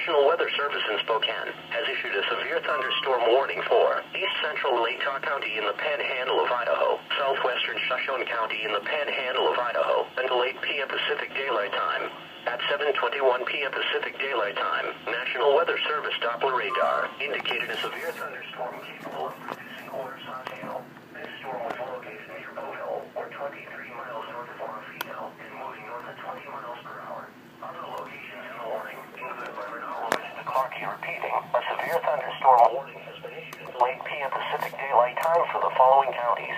National Weather Service in Spokane has issued a severe thunderstorm warning for east central Latah County in the Panhandle of Idaho, southwestern Shoshone County in the Panhandle of Idaho until 8 p.m. Pacific Daylight Time. At 7:21 p.m. Pacific Daylight Time, National Weather Service Doppler radar indicated a severe thunderstorm capable of producing quarter-size hail. This storm was located near Bothell, or 23 miles north of Orofino, and moving north at 20 miles per hour. Other locations in the warning include but are not limited to Clarkie. Repeating, a severe thunderstorm warning has been issued until 8 p.m. Pacific Daylight Time for the following counties: